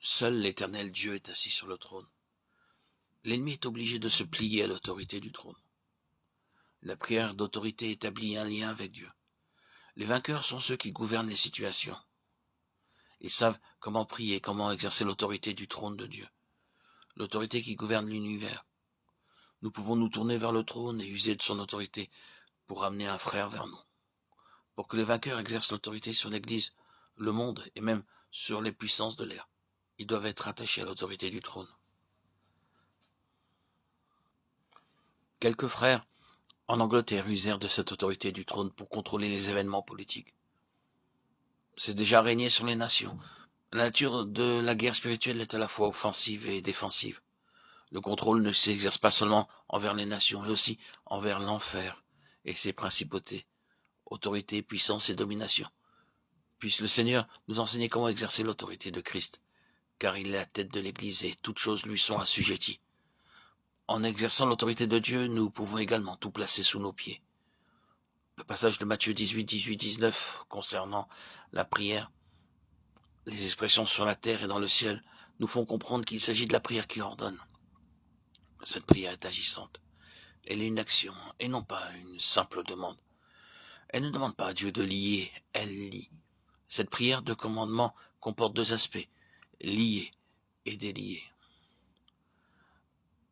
Seul l'Éternel Dieu est assis sur le trône. L'ennemi est obligé de se plier à l'autorité du trône. La prière d'autorité établit un lien avec Dieu. Les vainqueurs sont ceux qui gouvernent les situations. Ils savent comment prier, comment exercer l'autorité du trône de Dieu, l'autorité qui gouverne l'univers. Nous pouvons nous tourner vers le trône et user de son autorité pour amener un frère vers nous. Pour que les vainqueurs exercent l'autorité sur l'Église, le monde et même sur les puissances de l'air, ils doivent être attachés à l'autorité du trône. Quelques frères en Angleterre usèrent de cette autorité du trône pour contrôler les événements politiques. C'est déjà régné sur les nations. La nature de la guerre spirituelle est à la fois offensive et défensive. Le contrôle ne s'exerce pas seulement envers les nations, mais aussi envers l'enfer et ses principautés, autorité, puissance et domination. Puisse le Seigneur nous enseigner comment exercer l'autorité de Christ, car il est la tête de l'Église et toutes choses lui sont assujetties. En exerçant l'autorité de Dieu, nous pouvons également tout placer sous nos pieds. Le passage de Matthieu 18, 18, 19 concernant la prière, les expressions sur la terre et dans le ciel, nous font comprendre qu'il s'agit de la prière qui ordonne. Cette prière est agissante. Elle est une action et non pas une simple demande. Elle ne demande pas à Dieu de lier, elle lie. Cette prière de commandement comporte deux aspects, lier et délier.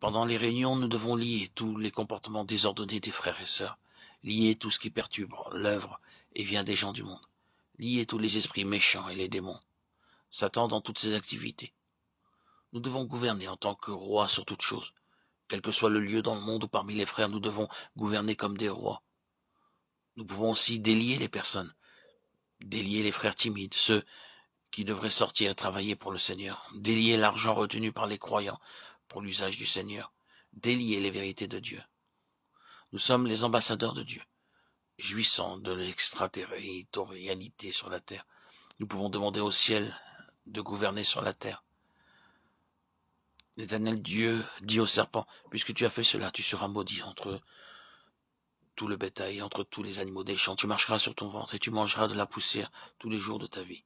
Pendant les réunions, nous devons lier tous les comportements désordonnés des frères et sœurs, lier tout ce qui perturbe l'œuvre et vient des gens du monde, lier tous les esprits méchants et les démons, Satan dans toutes ses activités. Nous devons gouverner en tant que rois sur toutes choses. Quel que soit le lieu dans le monde ou parmi les frères, nous devons gouverner comme des rois. Nous pouvons aussi délier les personnes, délier les frères timides, ceux qui devraient sortir et travailler pour le Seigneur, délier l'argent retenu par les croyants pour l'usage du Seigneur, délier les vérités de Dieu. Nous sommes les ambassadeurs de Dieu, jouissant de l'extraterritorialité sur la terre. Nous pouvons demander au ciel de gouverner sur la terre. L'Éternel Dieu dit au serpent, puisque tu as fait cela, tu seras maudit entre tout le bétail, entre tous les animaux des champs. Tu marcheras sur ton ventre et tu mangeras de la poussière tous les jours de ta vie.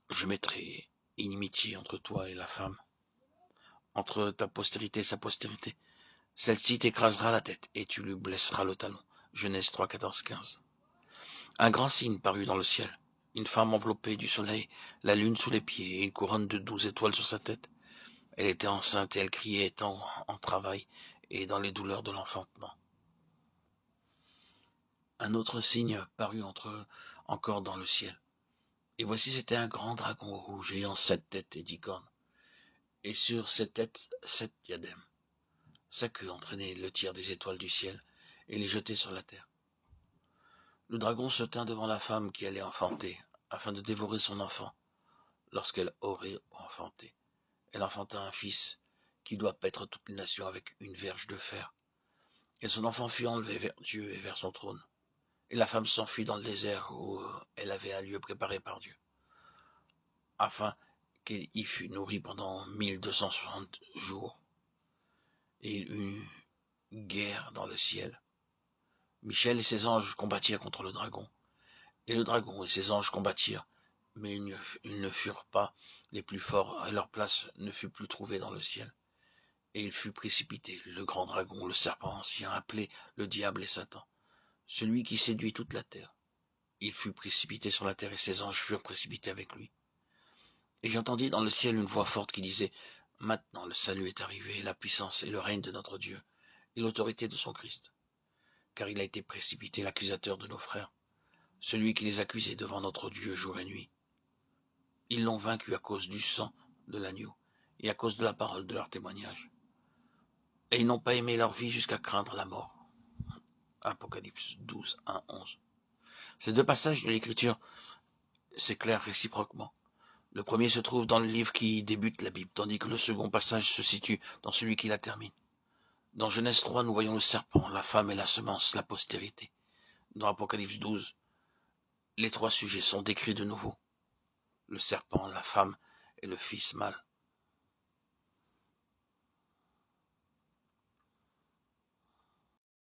Je mettrai inimitié entre toi et la femme, entre ta postérité et sa postérité. Celle-ci t'écrasera la tête et tu lui blesseras le talon. Genèse 3, 14, 15. Un grand signe parut dans le ciel. Une femme enveloppée du soleil, la lune sous les pieds et une couronne de 12 étoiles sur sa tête. Elle était enceinte et elle criait étant en travail et dans les douleurs de l'enfantement. Un autre signe parut encore dans le ciel. Et voici c'était un grand dragon rouge ayant 7 têtes et 10 cornes. Et sur ses têtes 7 diadèmes. Sa queue entraînait le tiers des étoiles du ciel et les jetait sur la terre. Le dragon se tint devant la femme qui allait enfanter, afin de dévorer son enfant. Lorsqu'elle aurait enfanté, elle enfanta un fils qui doit paître toutes les nations avec une verge de fer. Et son enfant fut enlevé vers Dieu et vers son trône. Et la femme s'enfuit dans le désert où elle avait un lieu préparé par Dieu, afin qu'elle y fût nourrie pendant 1260 jours. Et il eut guerre dans le ciel. Michel et ses anges combattirent contre le dragon. Et le dragon et ses anges combattirent, mais ils ne furent pas les plus forts, et leur place ne fut plus trouvée dans le ciel. Et il fut précipité, le grand dragon, le serpent ancien, appelé le diable et Satan, celui qui séduit toute la terre. Il fut précipité sur la terre et ses anges furent précipités avec lui. Et j'entendis dans le ciel une voix forte qui disait, « Maintenant le salut est arrivé, la puissance et le règne de notre Dieu, et l'autorité de son Christ. Car il a été précipité l'accusateur de nos frères, celui qui les accusait devant notre Dieu jour et nuit. Ils l'ont vaincu à cause du sang de l'agneau et à cause de la parole de leur témoignage. Et ils n'ont pas aimé leur vie jusqu'à craindre la mort. » Apocalypse 12, 1, 11. Ces deux passages de l'Écriture s'éclairent réciproquement. Le premier se trouve dans le livre qui débute la Bible, tandis que le second passage se situe dans celui qui la termine. Dans Genèse 3, nous voyons le serpent, la femme et la semence, la postérité. Dans Apocalypse 12, les trois sujets sont décrits de nouveau. Le serpent, la femme et le fils mâle.